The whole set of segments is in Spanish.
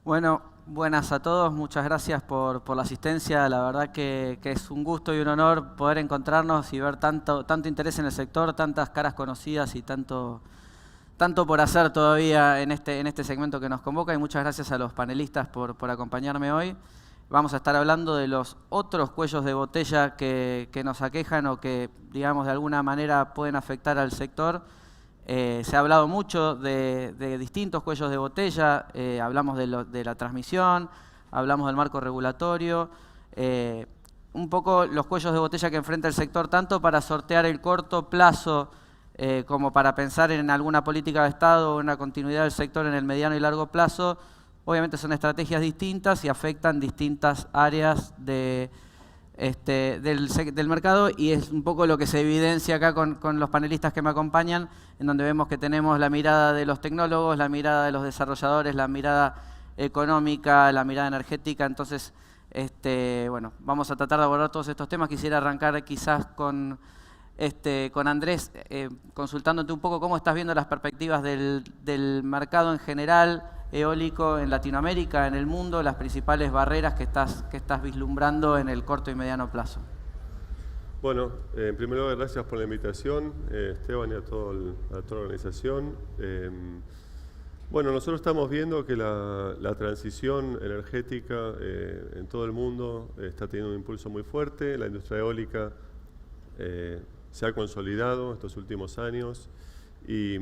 Bueno, buenas a todos, muchas gracias por la asistencia. La verdad que es un gusto y un honor poder encontrarnos y ver tanto interés en el sector, tantas caras conocidas y tanto por hacer todavía en este segmento que nos convoca. Y muchas gracias a los panelistas por acompañarme hoy. Vamos a estar hablando de los otros cuellos de botella que nos aquejan o que, digamos, de alguna manera pueden afectar al sector. Se ha hablado mucho de distintos cuellos de botella, hablamos de la transmisión, hablamos del marco regulatorio, un poco los cuellos de botella que enfrenta el sector, tanto para sortear el corto plazo como para pensar en alguna política de Estado o una continuidad del sector en el mediano y largo plazo. Obviamente son estrategias distintas y afectan distintas áreas del mercado, y es un poco lo que se evidencia acá con los panelistas que me acompañan, en donde vemos que tenemos la mirada de los tecnólogos, la mirada de los desarrolladores, la mirada económica, la mirada energética. Entonces, bueno, vamos a tratar de abordar todos estos temas. Quisiera arrancar quizás con Andrés, consultándote un poco cómo estás viendo las perspectivas del mercado en general, eólico en Latinoamérica, en el mundo, las principales barreras que estás vislumbrando en el corto y mediano plazo. Bueno, en primer lugar, gracias por la invitación, Esteban, y a toda la organización. Bueno, nosotros estamos viendo que la transición energética en todo el mundo está teniendo un impulso muy fuerte. La industria eólica se ha consolidado estos últimos años. Y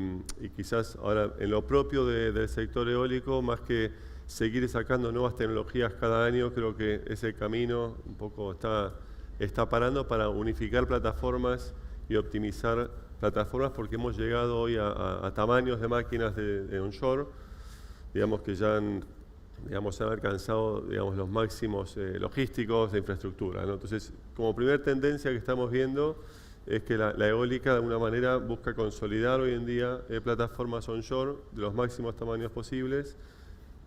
quizás ahora en lo propio del sector eólico, más que seguir sacando nuevas tecnologías cada año, creo que ese camino un poco está parando para unificar plataformas y optimizar plataformas, porque hemos llegado hoy a tamaños de máquinas de onshore, digamos que ya se han alcanzado, digamos, los máximos logísticos de infraestructura, ¿no? Entonces, como primera tendencia que estamos viendo es que la eólica de alguna manera busca consolidar hoy en día plataformas onshore de los máximos tamaños posibles,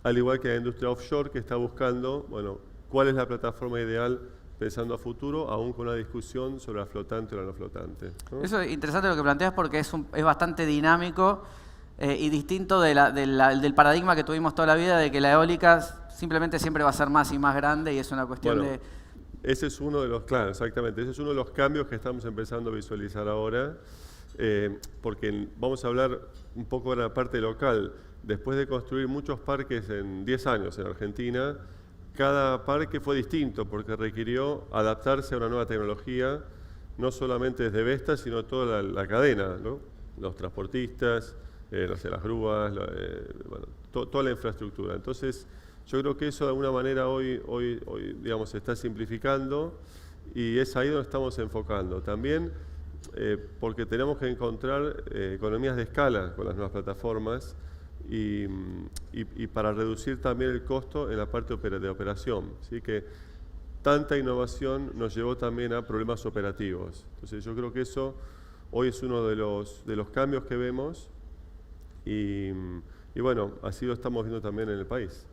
al igual que la industria offshore, que está buscando, bueno, cuál es la plataforma ideal pensando a futuro, aún con una discusión sobre la flotante o la no flotante, ¿no? Eso es interesante lo que planteas, porque es bastante dinámico y distinto del paradigma que tuvimos toda la vida, de que la eólica simplemente siempre va a ser más y más grande, y es una cuestión de... Ese es uno de los, claro, exactamente, ese es uno de los cambios que estamos empezando a visualizar ahora, porque vamos a hablar un poco de la parte local. Después de construir muchos parques en 10 años en Argentina, cada parque fue distinto porque requirió adaptarse a una nueva tecnología, no solamente desde Vestas, sino toda la cadena, ¿no? Los transportistas, no sé, las grúas, bueno, toda la infraestructura. Entonces, yo creo que eso de alguna manera hoy digamos, se está simplificando, y es ahí donde estamos enfocando. También porque tenemos que encontrar economías de escala con las nuevas plataformas y para reducir también el costo en la parte de operación. ¿Sí? Que tanta innovación nos llevó también a problemas operativos. Entonces yo creo que eso hoy es uno de los cambios que vemos, y bueno, así lo estamos viendo también en el país.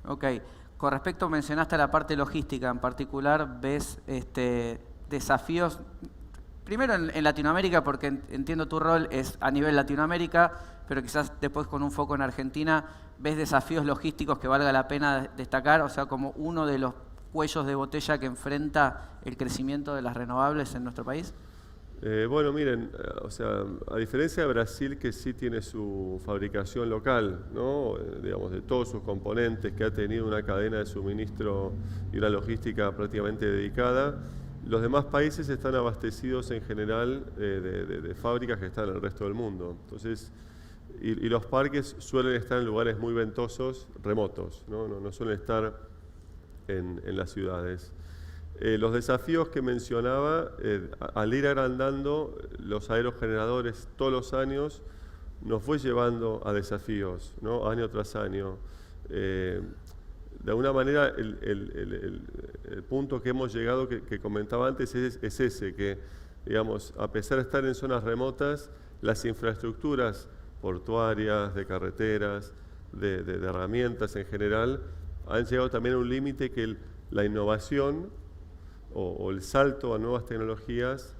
Ok. Con respecto, mencionaste la parte logística en particular, ¿ves desafíos? Primero en Latinoamérica, porque entiendo tu rol es a nivel Latinoamérica, pero quizás después con un foco en Argentina, ¿ves desafíos logísticos que valga la pena destacar? O sea, como uno de los cuellos de botella que enfrenta el crecimiento de las renovables en nuestro país. Bueno, miren, o sea, a diferencia de Brasil, que sí tiene su fabricación local, ¿no? Digamos, de todos sus componentes, que ha tenido una cadena de suministro y una logística prácticamente dedicada, los demás países están abastecidos en general de fábricas que están en el resto del mundo. Entonces, y los parques suelen estar en lugares muy ventosos, remotos, ¿no? No suelen estar en las ciudades. Los desafíos que mencionaba, al ir agrandando los aerogeneradores todos los años, nos fue llevando a desafíos, ¿no? Año tras año. De alguna manera, el punto que hemos llegado, que comentaba antes, es ese, que, digamos, a pesar de estar en zonas remotas, las infraestructuras portuarias, de carreteras, de herramientas en general, han llegado también a un límite que la innovación o el salto a nuevas tecnologías,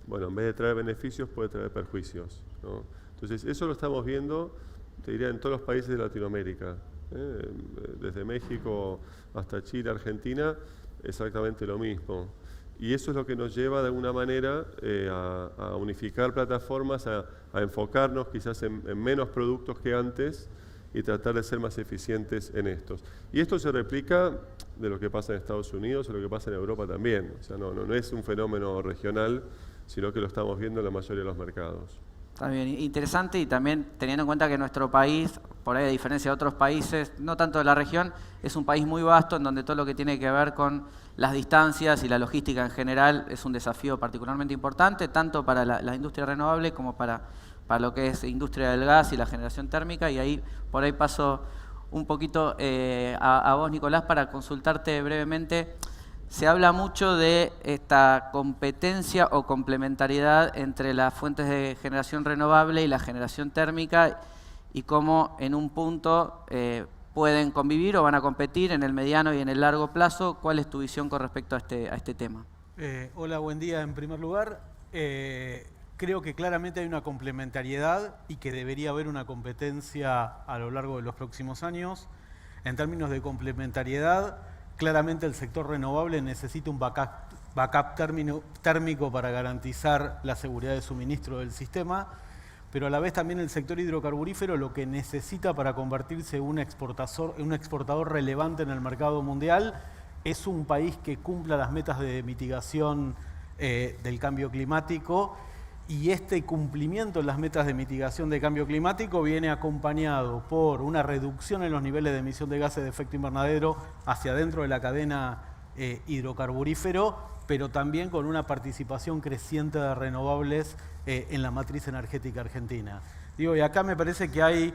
bueno, en vez de traer beneficios, puede traer perjuicios, ¿no? Entonces, eso lo estamos viendo, te diría, en todos los países de Latinoamérica. Desde México hasta Chile, Argentina, exactamente lo mismo. Y eso es lo que nos lleva de alguna manera a unificar plataformas, a enfocarnos quizás en menos productos que antes y tratar de ser más eficientes en estos. Y esto se replica de lo que pasa en Estados Unidos o lo que pasa en Europa también. O sea, no es un fenómeno regional, sino que lo estamos viendo en la mayoría de los mercados. Está bien, interesante, y también teniendo en cuenta que nuestro país, por ahí a diferencia de otros países, no tanto de la región, es un país muy vasto en donde todo lo que tiene que ver con las distancias y la logística en general es un desafío particularmente importante, tanto para la industria renovable como para lo que es industria del gas y la generación térmica. Y ahí por ahí paso un poquito a vos, Nicolás, para consultarte brevemente. Se habla mucho de esta competencia o complementariedad entre las fuentes de generación renovable y la generación térmica, y cómo en un punto pueden convivir o van a competir en el mediano y en el largo plazo. ¿Cuál es tu visión con respecto a este tema? Hola, buen día en primer lugar. Creo que claramente hay una complementariedad y que debería haber una competencia a lo largo de los próximos años. En términos de complementariedad, claramente el sector renovable necesita un backup térmico para garantizar la seguridad de suministro del sistema, pero a la vez también el sector hidrocarburífero lo que necesita para convertirse en un exportador relevante en el mercado mundial es un país que cumpla las metas de mitigación del cambio climático. Y este cumplimiento en las metas de mitigación de cambio climático viene acompañado por una reducción en los niveles de emisión de gases de efecto invernadero hacia dentro de la cadena hidrocarburífero, pero también con una participación creciente de renovables en la matriz energética argentina. Digo, y acá me parece que hay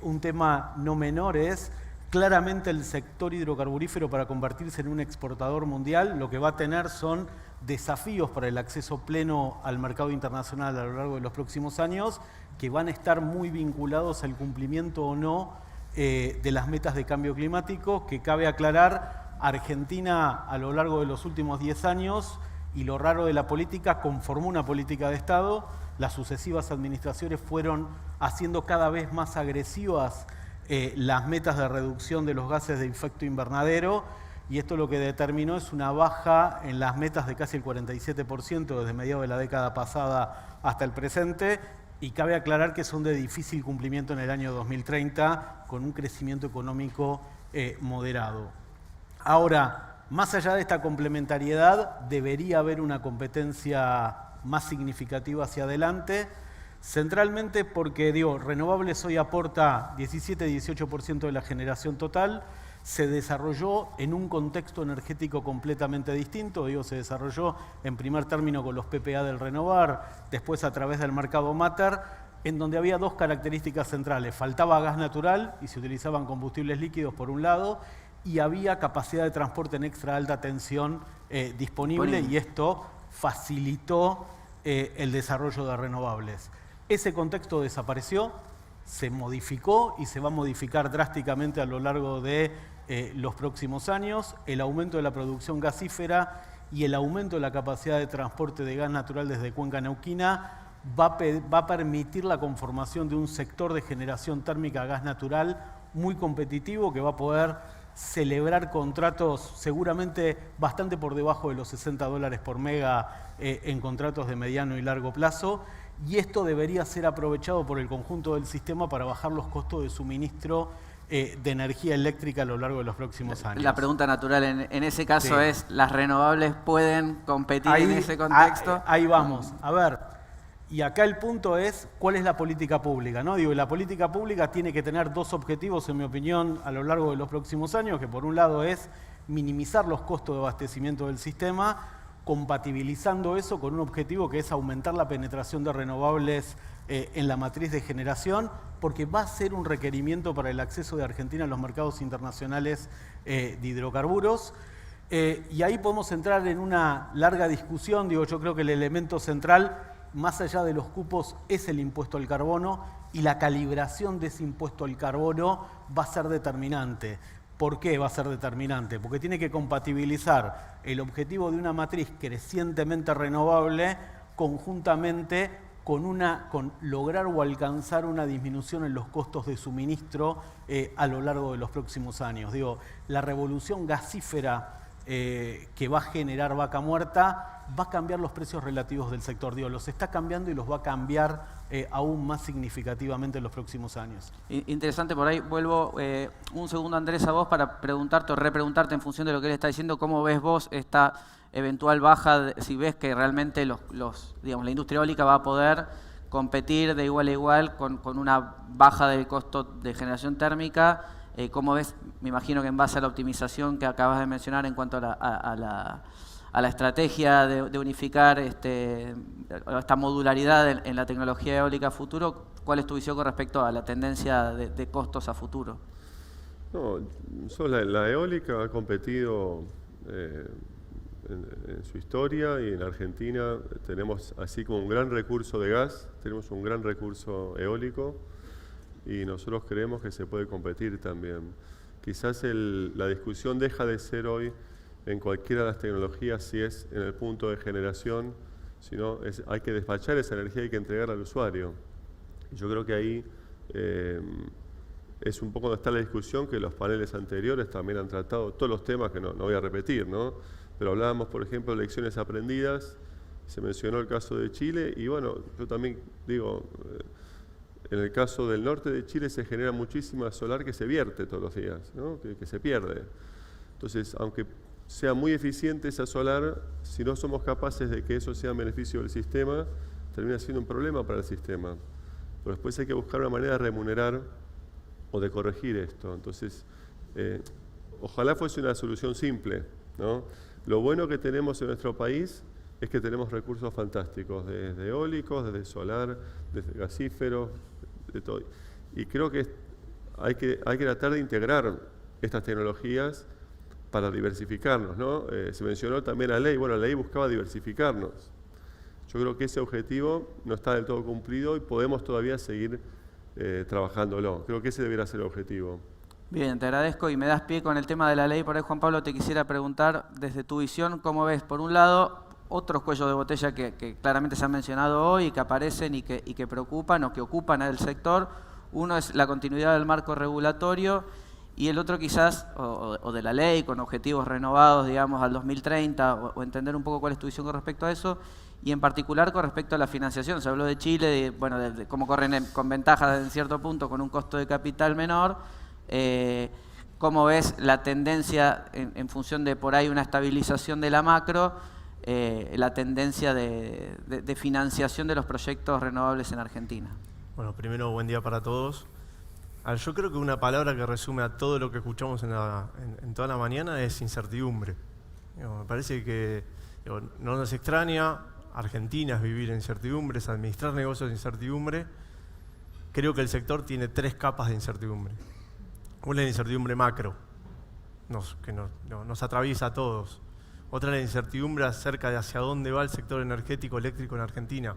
un tema no menor, es claramente el sector hidrocarburífero, para convertirse en un exportador mundial, lo que va a tener son desafíos para el acceso pleno al mercado internacional a lo largo de los próximos años, que van a estar muy vinculados al cumplimiento o no de las metas de cambio climático, que cabe aclarar, Argentina a lo largo de los últimos 10 años, y lo raro de la política, conformó una política de Estado. Las sucesivas administraciones fueron haciendo cada vez más agresivas las metas de reducción de los gases de efecto invernadero, y esto lo que determinó es una baja en las metas de casi el 47% desde mediados de la década pasada hasta el presente, y cabe aclarar que son de difícil cumplimiento en el año 2030, con un crecimiento económico moderado. Ahora, más allá de esta complementariedad, debería haber una competencia más significativa hacia adelante, centralmente porque, renovables hoy aporta 17-18% de la generación total. Se desarrolló en un contexto energético completamente distinto. Se desarrolló en primer término con los PPA del Renovar, después a través del mercado Mater, en donde había dos características centrales. Faltaba gas natural y se utilizaban combustibles líquidos por un lado, y había capacidad de transporte en extra alta tensión disponible, y esto facilitó el desarrollo de renovables. Ese contexto desapareció, se modificó y se va a modificar drásticamente a lo largo de los próximos años. El aumento de la producción gasífera y el aumento de la capacidad de transporte de gas natural desde Cuenca Neuquina va a permitir la conformación de un sector de generación térmica a gas natural muy competitivo, que va a poder celebrar contratos seguramente bastante por debajo de los $60 por mega en contratos de mediano y largo plazo. Y esto debería ser aprovechado por el conjunto del sistema para bajar los costos de suministro de energía eléctrica a lo largo de los próximos años. La pregunta natural en ese caso es, ¿las renovables pueden competir en ese contexto? Ahí vamos. A ver, y acá el punto es, ¿cuál es la política pública? La política pública tiene que tener dos objetivos, en mi opinión, a lo largo de los próximos años, que por un lado es minimizar los costos de abastecimiento del sistema, compatibilizando eso con un objetivo que es aumentar la penetración de renovables en la matriz de generación, porque va a ser un requerimiento para el acceso de Argentina a los mercados internacionales de hidrocarburos. Y ahí podemos entrar en una larga discusión. Yo creo que el elemento central, más allá de los cupos, es el impuesto al carbono, y la calibración de ese impuesto al carbono va a ser determinante. ¿Por qué va a ser determinante? Porque tiene que compatibilizar el objetivo de una matriz crecientemente renovable conjuntamente con lograr o alcanzar una disminución en los costos de suministro a lo largo de los próximos años. Digo, la revolución gasífera que va a generar Vaca Muerta va a cambiar los precios relativos del sector. Digo, los está cambiando y los va a cambiar aún más significativamente en los próximos años. Interesante, por ahí vuelvo un segundo, Andrés, a vos para preguntarte o repreguntarte en función de lo que él está diciendo, ¿cómo ves vos esta eventual baja, si ves que realmente digamos, la industria eólica va a poder competir de igual a igual con una baja del costo de generación térmica? ¿Cómo ves? Me imagino que en base a la optimización que acabas de mencionar en cuanto a la estrategia de unificar esta modularidad en la tecnología eólica a futuro, ¿cuál es tu visión con respecto a la tendencia de costos a futuro? No, la eólica ha competido en su historia, y en Argentina tenemos, así como un gran recurso de gas, tenemos un gran recurso eólico, y nosotros creemos que se puede competir también. Quizás la discusión deja de ser hoy en cualquiera de las tecnologías si es en el punto de generación, sino hay que despachar esa energía, hay que entregarla al usuario. Yo creo que ahí es un poco donde está la discusión, que los paneles anteriores también han tratado todos los temas que no voy a repetir, ¿no? Pero hablábamos, por ejemplo, de lecciones aprendidas, se mencionó el caso de Chile, y bueno, yo también digo, en el caso del norte de Chile se genera muchísima solar que se vierte todos los días, ¿no? que se pierde. Entonces, aunque sea muy eficiente esa solar, si no somos capaces de que eso sea en beneficio del sistema, termina siendo un problema para el sistema. Pero después hay que buscar una manera de remunerar o de corregir esto. Entonces, ojalá fuese una solución simple, ¿no? Lo bueno que tenemos en nuestro país es que tenemos recursos fantásticos, desde eólicos, desde solar, desde gasíferos, de todo. Y creo que hay que tratar de integrar estas tecnologías para diversificarnos, ¿no? Se mencionó también la ley. Bueno, la ley buscaba diversificarnos. Yo creo que ese objetivo no está del todo cumplido y podemos todavía seguir trabajándolo. Creo que ese debería ser el objetivo. Bien, te agradezco y me das pie con el tema de la ley. Por ahí, Juan Pablo, te quisiera preguntar, desde tu visión, ¿cómo ves, por un lado, otros cuellos de botella que claramente se han mencionado hoy y que aparecen y que preocupan o que ocupan al sector? Uno es la continuidad del marco regulatorio y el otro quizás, o de la ley, con objetivos renovados, digamos, al 2030, o entender un poco cuál es tu visión con respecto a eso, y en particular con respecto a la financiación. Se habló de Chile, de cómo corren con ventajas en cierto punto, con un costo de capital menor. ¿Cómo ves la tendencia en función de por ahí una estabilización de la macro, la tendencia de financiación de los proyectos renovables en Argentina? Bueno, primero, buen día para todos. Yo creo que una palabra que resume a todo lo que escuchamos en toda la mañana es incertidumbre. Me parece que no nos extraña. Argentina es vivir en incertidumbre, es administrar negocios de incertidumbre. Creo que el sector tiene 3 capas de incertidumbre. Una es la incertidumbre macro, que nos atraviesa a todos. Otra es la incertidumbre acerca de hacia dónde va el sector energético eléctrico en Argentina.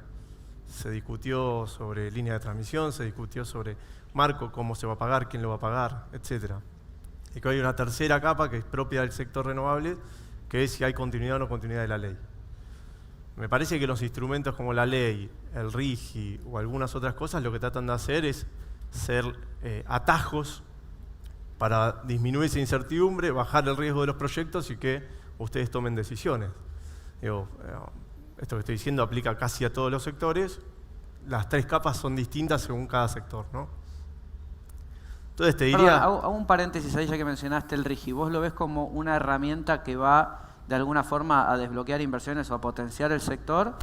Se discutió sobre línea de transmisión, se discutió sobre marco, cómo se va a pagar, quién lo va a pagar, etc. Y que hay una tercera capa que es propia del sector renovable, que es si hay continuidad o no continuidad de la ley. Me parece que los instrumentos como la ley, el RIGI o algunas otras cosas lo que tratan de hacer es ser atajos para disminuir esa incertidumbre, bajar el riesgo de los proyectos y que ustedes tomen decisiones. Esto que estoy diciendo aplica casi a todos los sectores. Las 3 capas son distintas según cada sector, ¿no? Entonces te diría... Perdón, hago un paréntesis ahí ya que mencionaste el RIGI. ¿Vos lo ves como una herramienta que va de alguna forma a desbloquear inversiones o a potenciar el sector?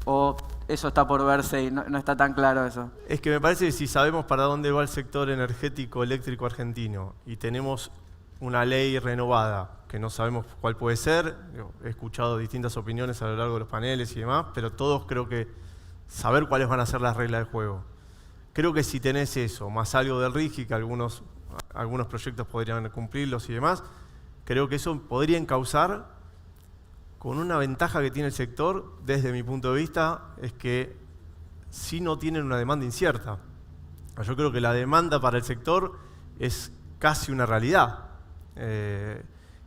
¿O eso está por verse y no está tan claro eso? Es que me parece que si sabemos para dónde va el sector energético eléctrico argentino y tenemos una ley renovada, que no sabemos cuál puede ser, he escuchado distintas opiniones a lo largo de los paneles y demás, pero todos creo que saber cuáles van a ser las reglas del juego. Creo que si tenés eso, más algo del RIGI, que algunos proyectos podrían cumplirlos y demás, creo que eso podría encauzar con una ventaja que tiene el sector, desde mi punto de vista, es que sí no tienen una demanda incierta. Yo creo que la demanda para el sector es casi una realidad.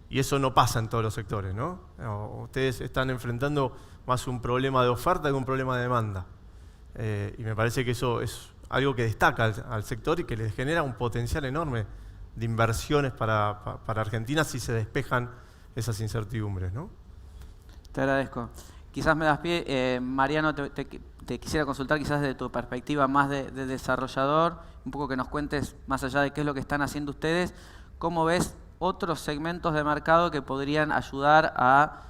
Y eso no pasa en todos los sectores, ¿no? Ustedes están enfrentando más un problema de oferta que un problema de demanda. Y me parece que eso es algo que destaca al sector y que les genera un potencial enorme de inversiones para Argentina si se despejan esas incertidumbres, ¿no? Te agradezco. Quizás me das pie, Mariano, te quisiera consultar quizás desde tu perspectiva más de desarrollador, un poco que nos cuentes más allá de qué es lo que están haciendo ustedes, cómo ves otros segmentos de mercado que podrían ayudar a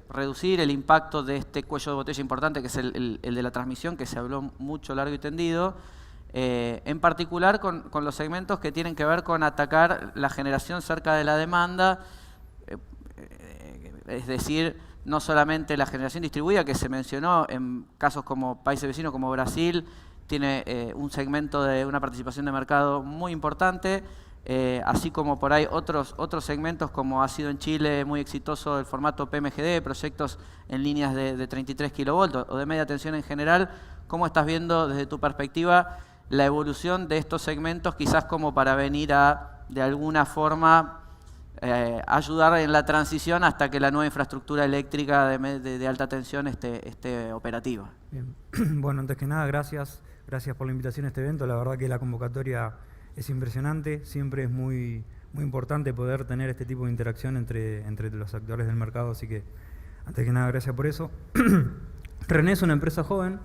reducir el impacto de este cuello de botella importante que es el de la transmisión, que se habló mucho largo y tendido, en particular con los segmentos que tienen que ver con atacar la generación cerca de la demanda, es decir, no solamente la generación distribuida que se mencionó en casos como países vecinos como Brasil, tiene un segmento de una participación de mercado muy importante, así como por ahí otros segmentos como ha sido en Chile muy exitoso el formato PMGD, proyectos en líneas de 33 kilovolts o de media tensión en general. ¿Cómo estás viendo desde tu perspectiva la evolución de estos segmentos quizás como para venir a, de alguna forma, ayudar en la transición hasta que la nueva infraestructura eléctrica de alta tensión esté operativa? Bien. Bueno, antes que nada, gracias por la invitación a este evento. La verdad que la convocatoria es impresionante. Siempre es muy importante poder tener este tipo de interacción entre los actores del mercado, así que antes que nada, gracias por eso. René es una empresa joven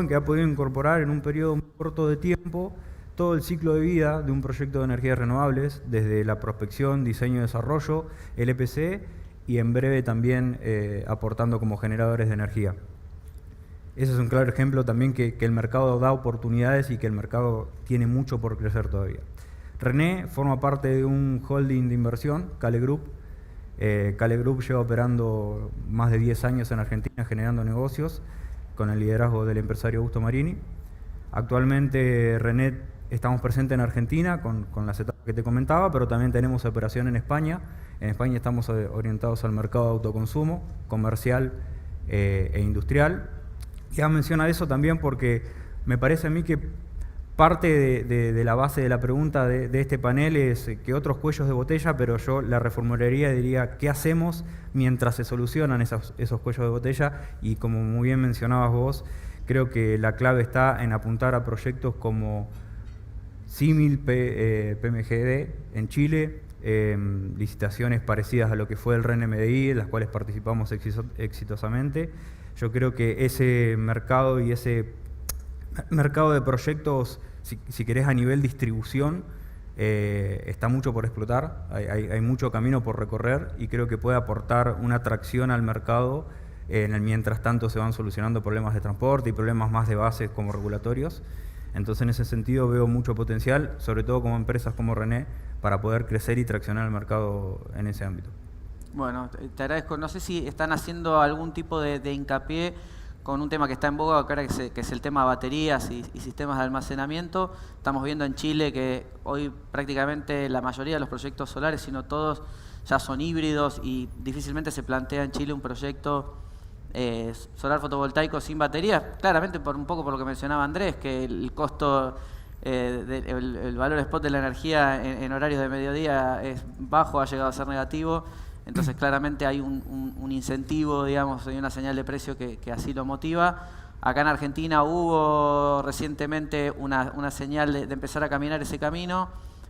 que ha podido incorporar en un periodo muy corto de tiempo todo el ciclo de vida de un proyecto de energías renovables, desde la prospección, diseño y desarrollo, el EPC y en breve también aportando como generadores de energía. Ese es un claro ejemplo también que el mercado da oportunidades y que el mercado tiene mucho por crecer todavía. René forma parte de un holding de inversión, Cale Group. Cale Group lleva operando más de 10 años en Argentina generando negocios con el liderazgo del empresario Augusto Marini. Actualmente René estamos presentes en Argentina con las etapas que te comentaba, pero también tenemos operación en España. En España estamos orientados al mercado de autoconsumo, comercial e industrial. Y a mencionar eso también porque me parece a mí que parte de la base de la pregunta de este panel es que otros cuellos de botella, pero yo la reformularía y diría ¿qué hacemos mientras se solucionan esos cuellos de botella? Y como muy bien mencionabas vos, creo que la clave está en apuntar a proyectos como símil PMGD en Chile, licitaciones parecidas a lo que fue el REN-MDI, en las cuales participamos exitosamente. Yo creo que ese mercado y ese mercado de proyectos, si querés a nivel distribución, está mucho por explotar, hay mucho camino por recorrer y creo que puede aportar una atracción al mercado en el mientras tanto se van solucionando problemas de transporte y problemas más de base como regulatorios. Entonces en ese sentido veo mucho potencial, sobre todo como empresas como René, para poder crecer y traccionar el mercado en ese ámbito. Bueno, te agradezco. No sé si están haciendo algún tipo de hincapié con un tema que está en boga ahora, que es el tema de baterías y sistemas de almacenamiento. Estamos viendo en Chile que hoy prácticamente la mayoría de los proyectos solares, si no todos, ya son híbridos y difícilmente se plantea en Chile un proyecto solar fotovoltaico sin baterías. Claramente un poco por lo que mencionaba Andrés, que el costo, el valor spot de la energía en horarios de mediodía es bajo, ha llegado a ser negativo. Entonces claramente hay un incentivo, digamos, hay una señal de precio que así lo motiva. Acá en Argentina hubo recientemente una señal de empezar a caminar ese camino.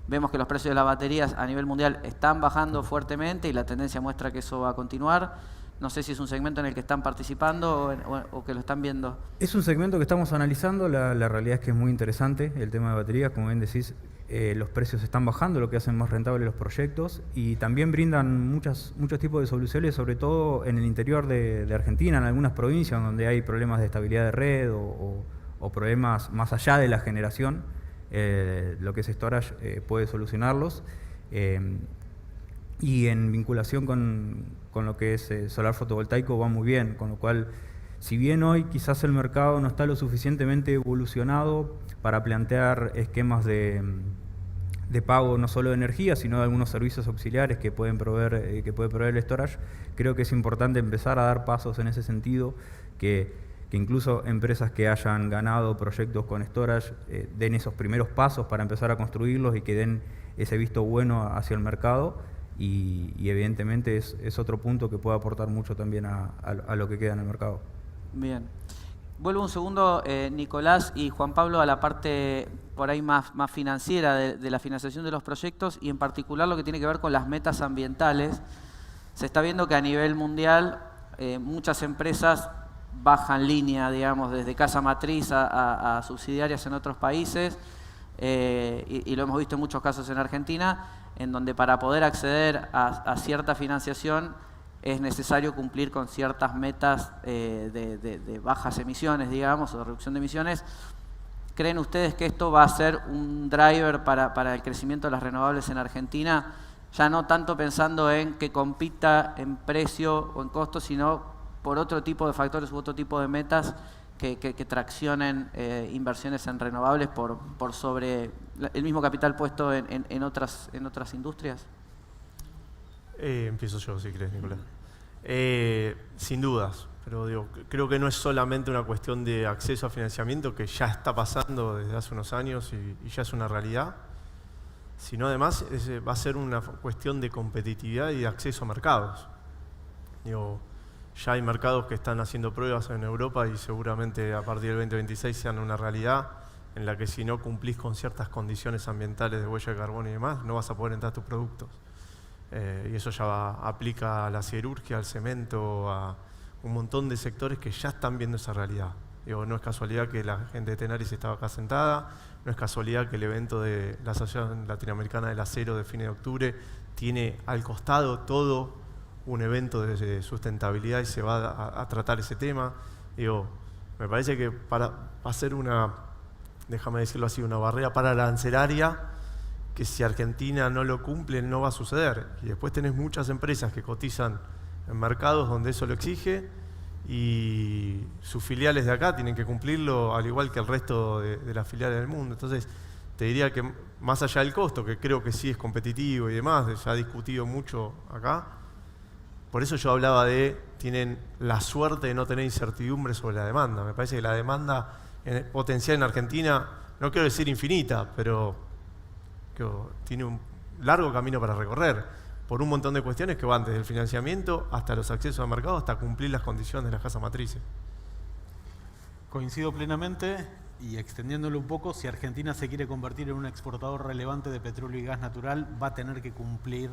Vemos que los precios de las baterías a nivel mundial están bajando fuertemente y la tendencia muestra que eso va a continuar. No sé si es un segmento en el que están participando o que lo están viendo. Es un segmento que estamos analizando, la realidad es que es muy interesante el tema de baterías, como bien decís, los precios están bajando, lo que hacen más rentables los proyectos y también brindan muchos tipos de soluciones, sobre todo en el interior de Argentina, en algunas provincias donde hay problemas de estabilidad de red o problemas más allá de la generación, lo que es storage puede solucionarlos. Y en vinculación con lo que es solar fotovoltaico va muy bien, con lo cual, si bien hoy quizás el mercado no está lo suficientemente evolucionado para plantear esquemas de pago no solo de energía, sino de algunos servicios auxiliares que puede proveer el storage, creo que es importante empezar a dar pasos en ese sentido, que incluso empresas que hayan ganado proyectos con storage den esos primeros pasos para empezar a construirlos y que den ese visto bueno hacia el mercado. Y evidentemente es otro punto que puede aportar mucho también a lo que queda en el mercado. Bien. Vuelvo un segundo, Nicolás y Juan Pablo, a la parte por ahí más financiera de la financiación de los proyectos y en particular lo que tiene que ver con las metas ambientales. Se está viendo que a nivel mundial muchas empresas bajan línea, digamos, desde casa matriz a subsidiarias en otros países y lo hemos visto en muchos casos en Argentina, en donde para poder acceder a cierta financiación es necesario cumplir con ciertas metas de bajas emisiones, digamos, o de reducción de emisiones. ¿Creen ustedes que esto va a ser un driver para el crecimiento de las renovables en Argentina? Ya no tanto pensando en que compita en precio o en costo, sino por otro tipo de factores u otro tipo de metas que traccionen inversiones en renovables por sobre el mismo capital puesto en otras industrias. Empiezo yo, si querés, Nicolás. Sin dudas, pero digo, creo que no es solamente una cuestión de acceso a financiamiento, que ya está pasando desde hace unos años y ya es una realidad, sino además va a ser una cuestión de competitividad y de acceso a mercados. Digo, ya hay mercados que están haciendo pruebas en Europa y seguramente a partir del 2026 sean una realidad en la que si no cumplís con ciertas condiciones ambientales de huella de carbono y demás, no vas a poder entrar a tus productos. Y eso ya aplica a la siderurgia, al cemento, a un montón de sectores que ya están viendo esa realidad. Digo, no es casualidad que la gente de Tenaris estaba acá sentada, no es casualidad que el evento de la Asociación Latinoamericana del Acero de fines de octubre tiene al costado todo un evento de sustentabilidad y se va a tratar ese tema. Digo, me parece que va a ser una, déjame decirlo así, una barrera para la arancelaria que si Argentina no lo cumple no va a suceder. Y después tenés muchas empresas que cotizan en mercados donde eso lo exige y sus filiales de acá tienen que cumplirlo al igual que el resto de las filiales del mundo. Entonces, te diría que más allá del costo, que creo que sí es competitivo y demás, se ha discutido mucho acá, por eso yo hablaba de, tienen la suerte de no tener incertidumbre sobre la demanda. Me parece que la demanda potencial en Argentina, no quiero decir infinita, pero tiene un largo camino para recorrer por un montón de cuestiones que van desde el financiamiento hasta los accesos al mercado, hasta cumplir las condiciones de las casas matrices. Coincido plenamente y extendiéndolo un poco, si Argentina se quiere convertir en un exportador relevante de petróleo y gas natural, va a tener que cumplir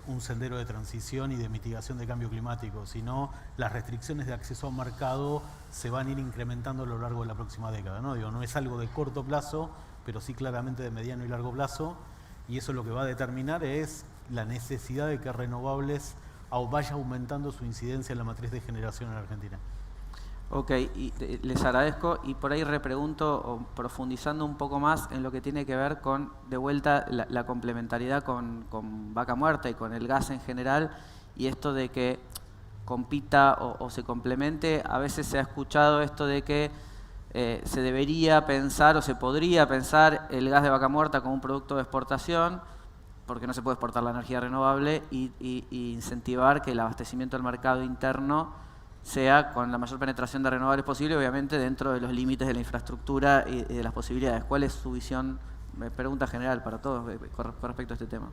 un sendero de transición y de mitigación de cambio climático. Si no, las restricciones de acceso al mercado se van a ir incrementando a lo largo de la próxima década, ¿no? Digo, no es algo de corto plazo, pero sí claramente de mediano y largo plazo, y eso lo que va a determinar es la necesidad de que renovables vaya aumentando su incidencia en la matriz de generación en Argentina. Ok, y les agradezco y por ahí repregunto, o profundizando un poco más en lo que tiene que ver con, de vuelta, la complementariedad con Vaca Muerta y con el gas en general, y esto de que compita o se complemente. A veces se ha escuchado esto de que se debería pensar o se podría pensar el gas de Vaca Muerta como un producto de exportación, porque no se puede exportar la energía renovable, y incentivar que el abastecimiento del mercado interno sea con la mayor penetración de renovables posible, obviamente dentro de los límites de la infraestructura y de las posibilidades. ¿Cuál es su visión? Pregunta general para todos con respecto a este tema.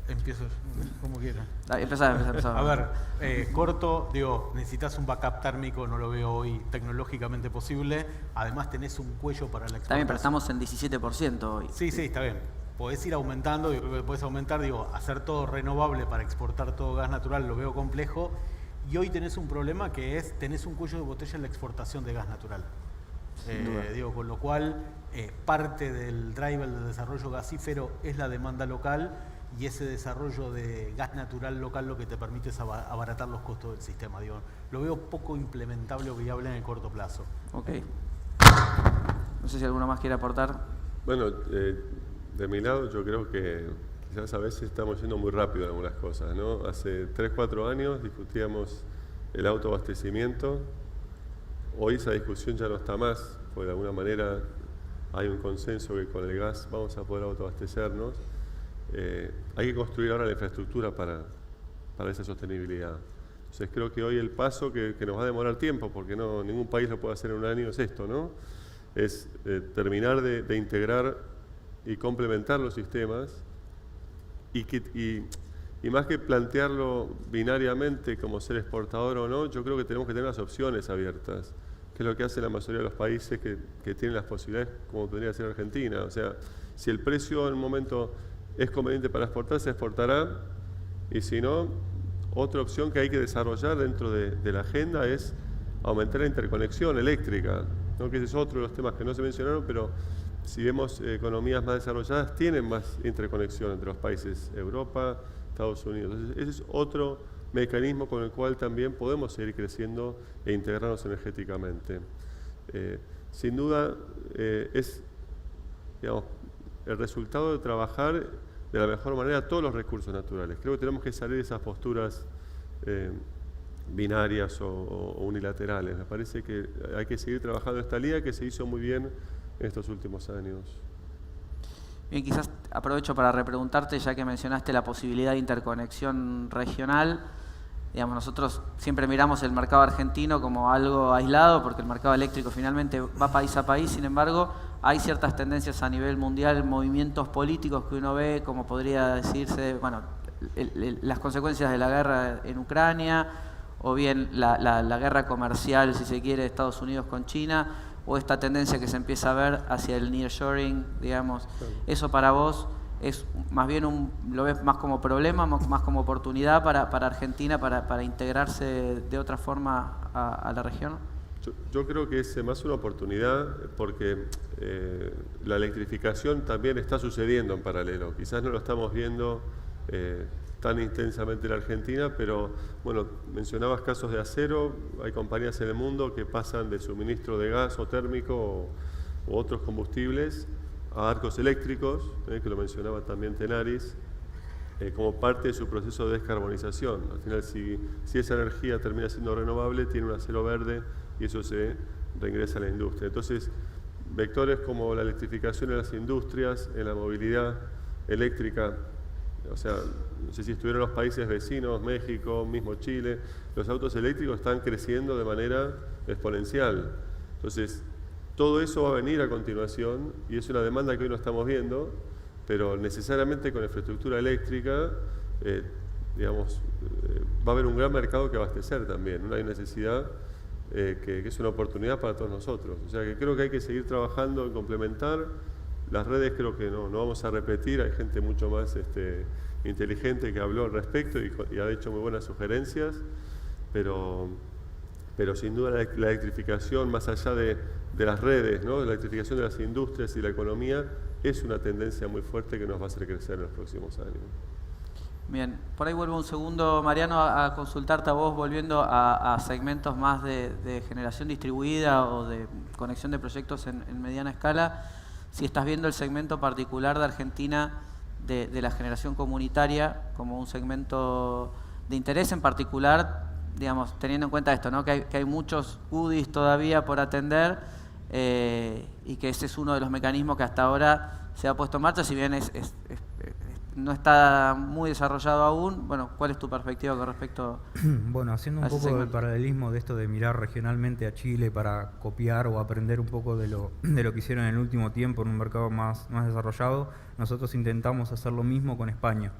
Empiezo como quiera. Empezá. A ver, corto, digo, necesitas un backup térmico, no lo veo hoy tecnológicamente posible. Además tenés un cuello para la exportación. Está bien, pero estamos en 17% hoy. Sí, está bien. Podés ir aumentando, yo creo que podés aumentar, hacer todo renovable para exportar todo gas natural, lo veo complejo. Y hoy tenés un problema que es, tenés un cuello de botella en la exportación de gas natural. Con lo cual, parte del driver del desarrollo gasífero es la demanda local, y ese desarrollo de gas natural local lo que te permite es abaratar los costos del sistema. Lo veo poco implementable o viable en el corto plazo. Ok. No sé si alguno más quiere aportar. Bueno, de mi lado yo creo que quizás a veces estamos yendo muy rápido en algunas cosas, ¿no? Hace 3, 4 años discutíamos el autoabastecimiento. Hoy esa discusión ya no está más, porque de alguna manera hay un consenso que con el gas vamos a poder autoabastecernos. Hay que construir ahora la infraestructura para esa sostenibilidad. Entonces creo que hoy el paso que nos va a demorar tiempo, porque ningún país lo puede hacer en un año, es esto, ¿no? Es terminar de integrar y complementar los sistemas y Y más que plantearlo binariamente como ser exportador o no, yo creo que tenemos que tener las opciones abiertas, que es lo que hace la mayoría de los países que tienen las posibilidades, como podría ser Argentina. O sea, si el precio en un momento es conveniente para exportar, se exportará, y si no, otra opción que hay que desarrollar dentro de la agenda es aumentar la interconexión eléctrica, ¿no? Que ese es otro de los temas que no se mencionaron, pero si vemos economías más desarrolladas, tienen más interconexión entre los países, Europa, Estados Unidos. Entonces, ese es otro mecanismo con el cual también podemos seguir creciendo e integrarnos energéticamente. Sin duda, es, digamos, el resultado de trabajar de la mejor manera todos los recursos naturales. Creo que tenemos que salir de esas posturas binarias o unilaterales. Me parece que hay que seguir trabajando esta línea que se hizo muy bien en estos últimos años. Bien, quizás aprovecho para repreguntarte, ya que mencionaste la posibilidad de interconexión regional. Digamos, nosotros siempre miramos el mercado argentino como algo aislado, porque el mercado eléctrico finalmente va país a país. Sin embargo, hay ciertas tendencias a nivel mundial, movimientos políticos que uno ve, como podría decirse, bueno, las consecuencias de la guerra en Ucrania, o bien la guerra comercial, si se quiere, de Estados Unidos con China, o esta tendencia que se empieza a ver hacia el nearshoring, digamos. ¿Eso para vos es más bien lo ves más como problema, más como oportunidad para Argentina para integrarse de otra forma a la región? Yo creo que es más una oportunidad porque la electrificación también está sucediendo en paralelo. Quizás no lo estamos viendo tan intensamente en la Argentina, pero bueno, mencionabas casos de acero, hay compañías en el mundo que pasan de suministro de gas o térmico o otros combustibles a arcos eléctricos, que lo mencionaba también Tenaris, como parte de su proceso de descarbonización. Al final, si esa energía termina siendo renovable, tiene un acero verde y eso se reingresa a la industria. Entonces, vectores como la electrificación en las industrias, en la movilidad eléctrica, o sea, no sé si estuvieron los países vecinos, México, mismo Chile, los autos eléctricos están creciendo de manera exponencial. Entonces, todo eso va a venir a continuación y es una demanda que hoy no estamos viendo, pero necesariamente con infraestructura eléctrica, digamos, va a haber un gran mercado que abastecer también. Una necesidad que es una oportunidad para todos nosotros. O sea que creo que hay que seguir trabajando en complementar. Las redes creo que no vamos a repetir, hay gente mucho más inteligente que habló al respecto y ha hecho muy buenas sugerencias, pero sin duda la electrificación, más allá de las redes, ¿no? La electrificación de las industrias y la economía es una tendencia muy fuerte que nos va a hacer crecer en los próximos años. Bien, por ahí vuelvo un segundo, Mariano, a consultarte a vos, volviendo a segmentos más de generación distribuida o de conexión de proyectos en mediana escala. Si estás viendo el segmento particular de Argentina de la generación comunitaria como un segmento de interés en particular, digamos, teniendo en cuenta esto, ¿no? que hay muchos UDIs todavía por atender y que ese es uno de los mecanismos que hasta ahora se ha puesto en marcha, si bien no está muy desarrollado aún. Bueno, ¿cuál es tu perspectiva con respecto Bueno, haciendo un poco el paralelismo de esto de mirar regionalmente a Chile para copiar o aprender un poco de lo que hicieron en el último tiempo en un mercado más desarrollado, nosotros intentamos hacer lo mismo con España.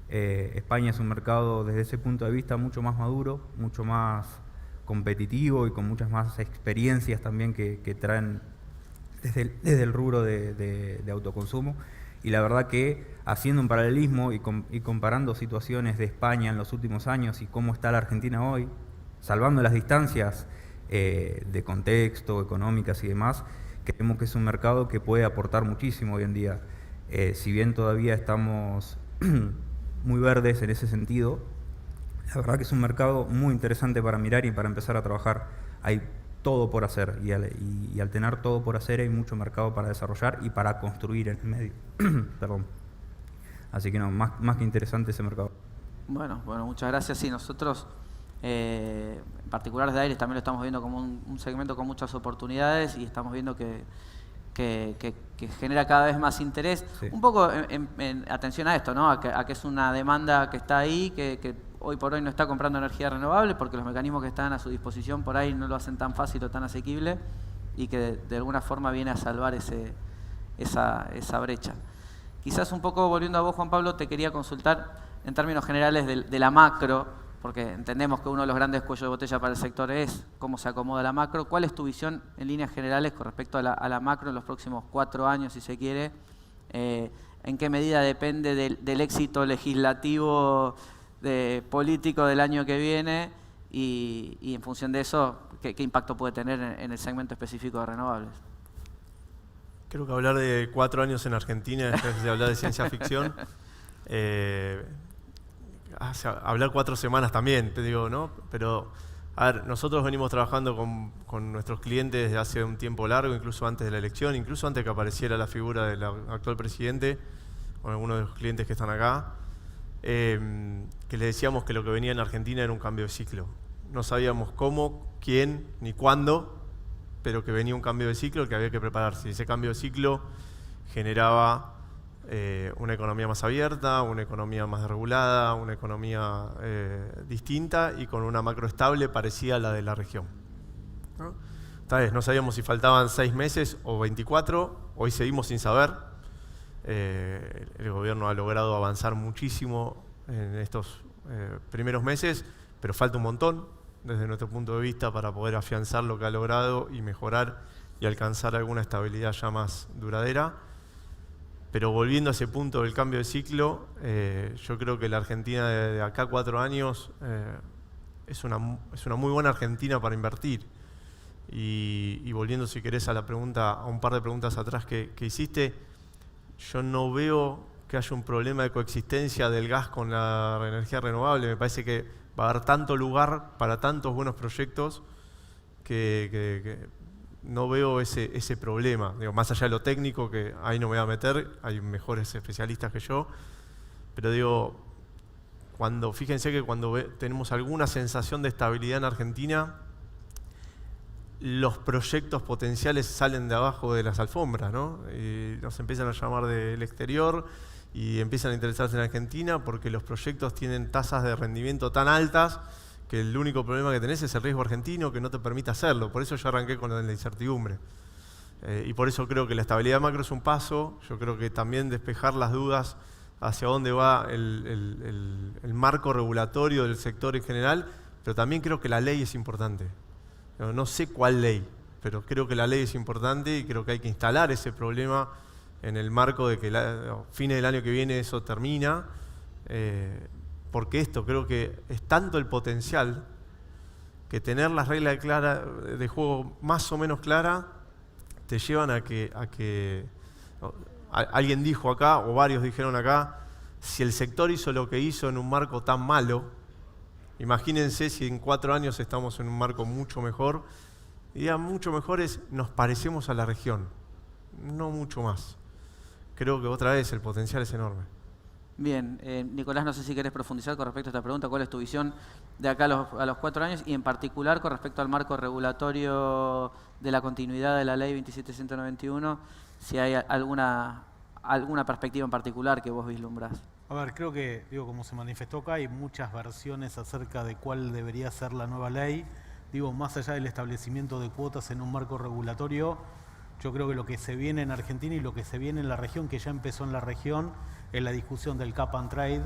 España es un mercado desde ese punto de vista mucho más maduro, mucho más competitivo y con muchas más experiencias también que traen desde el rubro de autoconsumo. Y la verdad que haciendo un paralelismo y comparando situaciones de España en los últimos años y cómo está la Argentina hoy, salvando las distancias de contexto, económicas y demás, creemos que es un mercado que puede aportar muchísimo hoy en día. Si bien todavía estamos muy verdes en ese sentido, la verdad que es un mercado muy interesante para mirar y para empezar a trabajar. Hay todo por hacer y al tener todo por hacer hay mucho mercado para desarrollar y para construir en el medio. Perdón. Así que no, más que interesante ese mercado. Bueno, muchas gracias. Sí, nosotros en particular de Aires también lo estamos viendo como un segmento con muchas oportunidades y estamos viendo que genera cada vez más interés. Sí. Un poco en atención a esto, ¿no? A que es una demanda que está ahí, que hoy por hoy no está comprando energía renovable porque los mecanismos que están a su disposición por ahí no lo hacen tan fácil o tan asequible y que de alguna forma viene a salvar esa brecha. Quizás un poco volviendo a vos, Juan Pablo, te quería consultar en términos generales de la macro, porque entendemos que uno de los grandes cuellos de botella para el sector es cómo se acomoda la macro. ¿Cuál es tu visión en líneas generales con respecto a la macro en los próximos 4 años, si se quiere? ¿En qué medida depende del éxito legislativo político del año que viene? Y en función de eso, ¿qué impacto puede tener en el segmento específico de renovables? Creo que hablar de 4 años en Argentina es de hablar de ciencia ficción. Hablar 4 semanas también, te digo, ¿no? Pero, a ver, nosotros venimos trabajando con nuestros clientes desde hace un tiempo largo, incluso antes de la elección, incluso antes que apareciera la figura del actual presidente, con algunos de los clientes que están acá, que les decíamos que lo que venía en Argentina era un cambio de ciclo. No sabíamos cómo, quién, ni cuándo, pero que venía un cambio de ciclo que había que prepararse. Y ese cambio de ciclo generaba una economía más abierta, una economía más regulada, una economía distinta y con una macro estable parecida a la de la región, ¿no? Tal vez no sabíamos si faltaban 6 meses o 24, hoy seguimos sin saber. El gobierno ha logrado avanzar muchísimo en estos primeros meses, pero falta un montón desde nuestro punto de vista para poder afianzar lo que ha logrado y mejorar y alcanzar alguna estabilidad ya más duradera. Pero volviendo a ese punto del cambio de ciclo, yo creo que la Argentina de acá a 4 años es una muy buena Argentina para invertir. Y volviendo, si querés, a la pregunta, a un par de preguntas atrás que hiciste, yo no veo que haya un problema de coexistencia del gas con la energía renovable. Me parece que va a haber tanto lugar para tantos buenos proyectos que no veo ese problema. Digo, más allá de lo técnico, que ahí no me voy a meter, hay mejores especialistas que yo, pero digo, fíjense que cuando tenemos alguna sensación de estabilidad en Argentina, los proyectos potenciales salen de abajo de las alfombras, ¿no? Y nos empiezan a llamar del exterior y empiezan a interesarse en Argentina porque los proyectos tienen tasas de rendimiento tan altas que el único problema que tenés es el riesgo argentino que no te permite hacerlo. Por eso yo arranqué con la incertidumbre. Y por eso creo que la estabilidad macro es un paso. Yo creo que también despejar las dudas hacia dónde va el marco regulatorio del sector en general, pero también creo que la ley es importante. No sé cuál ley, pero creo que la ley es importante y creo que hay que instalar ese problema en el marco de que a fines del año que viene eso termina. Porque creo que es tanto el potencial que tener las reglas de juego más o menos claras te llevan a que alguien dijo acá, o varios dijeron acá, si el sector hizo lo que hizo en un marco tan malo, imagínense si en 4 años estamos en un marco mucho mejor. Y mucho mejor nos parecemos a la región, no mucho más. Creo que otra vez el potencial es enorme. Bien, Nicolás, no sé si querés profundizar con respecto a esta pregunta. ¿Cuál es tu visión de acá a los 4 años y en particular con respecto al marco regulatorio de la continuidad de la ley 27191? Si hay alguna perspectiva en particular que vos vislumbrás. A ver, creo que, como se manifestó acá, hay muchas versiones acerca de cuál debería ser la nueva ley. Más allá del establecimiento de cuotas en un marco regulatorio, yo creo que lo que se viene en Argentina y lo que se viene en la región, que ya empezó en la región, es la discusión del cap and trade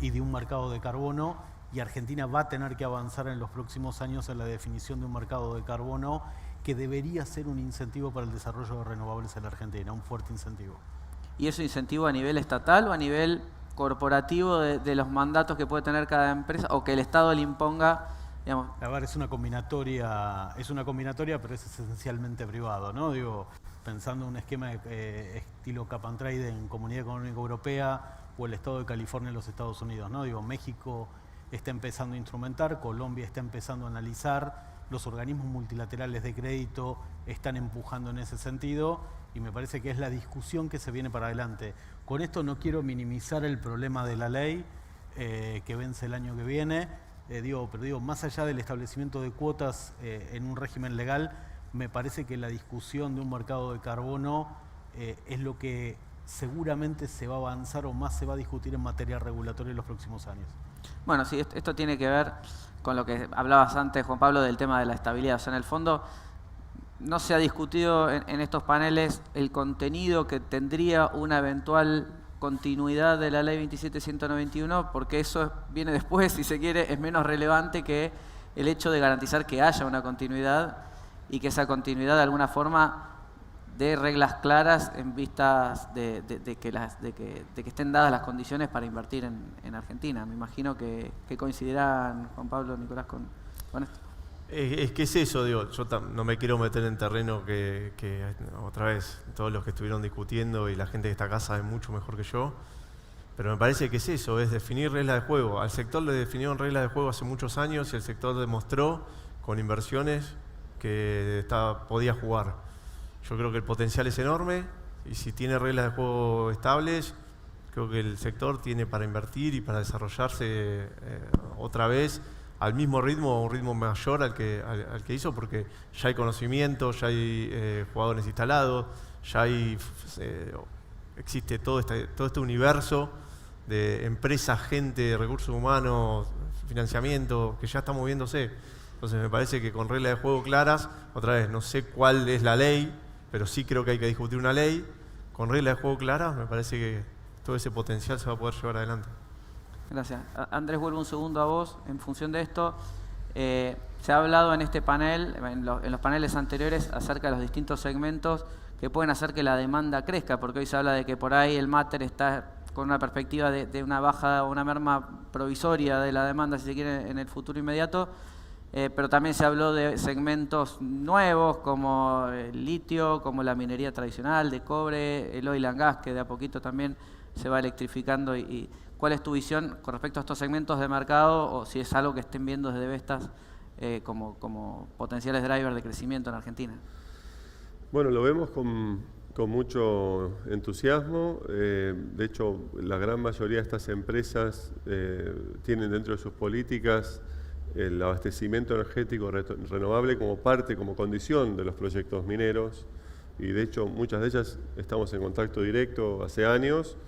y de un mercado de carbono, y Argentina va a tener que avanzar en los próximos años en la definición de un mercado de carbono que debería ser un incentivo para el desarrollo de renovables en la Argentina, un fuerte incentivo. ¿Y eso incentivo a nivel estatal o a nivel corporativo de los mandatos que puede tener cada empresa o que el Estado le imponga? Digamos. A ver, es una combinatoria, pero es esencialmente privado, ¿no? Pensando en un esquema estilo cap and trade en Comunidad Económica Europea o el Estado de California en los Estados Unidos, ¿no? México está empezando a instrumentar, Colombia está empezando a analizar, los organismos multilaterales de crédito están empujando en ese sentido y me parece que es la discusión que se viene para adelante. Con esto no quiero minimizar el problema de la ley que vence el año que viene, pero más allá del establecimiento de cuotas en un régimen legal, me parece que la discusión de un mercado de carbono es lo que seguramente se va a avanzar o más se va a discutir en materia regulatoria en los próximos años. Bueno, sí, esto tiene que ver con lo que hablabas antes, Juan Pablo, del tema de la estabilidad. O sea, en el fondo, no se ha discutido en estos paneles el contenido que tendría una eventual continuidad de la ley 27.191, porque eso viene después, si se quiere, es menos relevante que el hecho de garantizar que haya una continuidad y que esa continuidad de alguna forma dé reglas claras en vistas de que estén dadas las condiciones para invertir en Argentina. Me imagino que coincidirán, Juan Pablo, Nicolás, con esto. Es que es eso, digo, yo no me quiero meter en terreno que otra vez todos los que estuvieron discutiendo y la gente que está acá sabe mucho mejor que yo, pero me parece que es eso, es definir reglas de juego. Al sector le definieron reglas de juego hace muchos años y el sector demostró con inversiones que podía jugar. Yo creo que el potencial es enorme y si tiene reglas de juego estables, creo que el sector tiene para invertir y para desarrollarse otra vez al mismo ritmo o un ritmo mayor al que hizo, porque ya hay conocimiento, ya hay jugadores instalados, ya existe todo este universo de empresas, gente, recursos humanos, financiamiento, que ya está moviéndose. Entonces me parece que con reglas de juego claras, otra vez, no sé cuál es la ley, pero sí creo que hay que discutir una ley. Con reglas de juego claras, me parece que todo ese potencial se va a poder llevar adelante. Gracias. Andrés, vuelvo un segundo a vos. En función de esto, se ha hablado en este panel, en los paneles anteriores, acerca de los distintos segmentos que pueden hacer que la demanda crezca, porque hoy se habla de que por ahí el máter está con una perspectiva de una baja o una merma provisoria de la demanda, si se quiere, en el futuro inmediato. Pero también se habló de segmentos nuevos como el litio, como la minería tradicional de cobre, el oil and gas, que de a poquito también se va electrificando. Y ¿cuál es tu visión con respecto a estos segmentos de mercado, o si es algo que estén viendo desde Vestas como potenciales drivers de crecimiento en Argentina? Bueno, lo vemos con mucho entusiasmo. De hecho, la gran mayoría de estas empresas tienen dentro de sus políticas el abastecimiento energético renovable como parte, como condición de los proyectos mineros, y de hecho muchas de ellas estamos en contacto directo hace años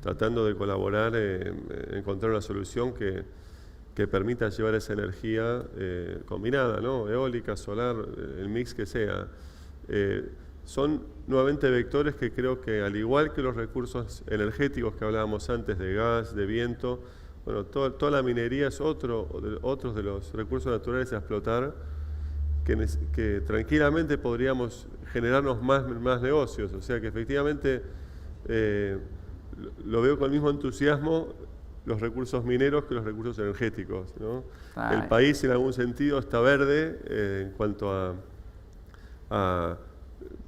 tratando de colaborar, encontrar una solución que permita llevar esa energía combinada, ¿no? Eólica, solar, el mix que sea. Son nuevamente vectores que creo que, al igual que los recursos energéticos que hablábamos antes, de gas, de viento, bueno, toda la minería es otros de los recursos naturales a explotar que tranquilamente podríamos generarnos más negocios. O sea que efectivamente lo veo con el mismo entusiasmo los recursos mineros que los recursos energéticos, ¿no? El país en algún sentido está verde en cuanto a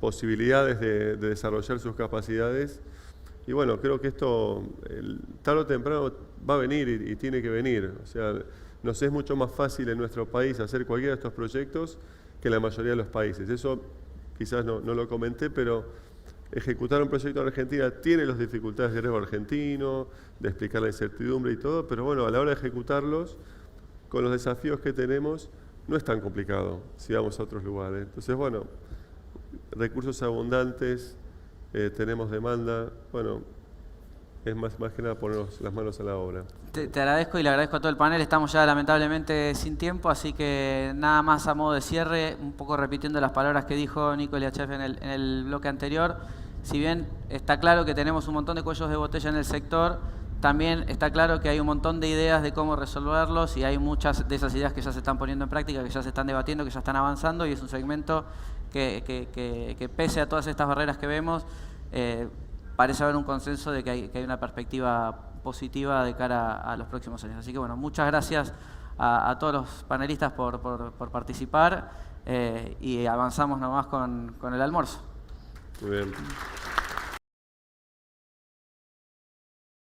posibilidades de desarrollar sus capacidades. Y bueno, creo que esto tarde o temprano va a venir y tiene que venir. O sea, nos es mucho más fácil en nuestro país hacer cualquiera de estos proyectos que en la mayoría de los países. Eso quizás no lo comenté, pero ejecutar un proyecto en Argentina tiene las dificultades del riesgo argentino, de explicar la incertidumbre y todo, pero bueno, a la hora de ejecutarlos, con los desafíos que tenemos, no es tan complicado si vamos a otros lugares. Entonces, bueno, recursos abundantes, tenemos demanda, bueno, es más que nada ponernos las manos a la obra. Te agradezco y le agradezco a todo el panel. Estamos ya lamentablemente sin tiempo, así que nada más a modo de cierre, un poco repitiendo las palabras que dijo Nico Liachef en el bloque anterior. Si bien está claro que tenemos un montón de cuellos de botella en el sector, también está claro que hay un montón de ideas de cómo resolverlos, y hay muchas de esas ideas que ya se están poniendo en práctica, que ya se están debatiendo, que ya están avanzando, y es un segmento que pese a todas estas barreras que vemos, parece haber un consenso de que hay una perspectiva positiva de cara a los próximos años. Así que bueno, muchas gracias a todos los panelistas por participar, y avanzamos nomás con el almuerzo. Muy bien.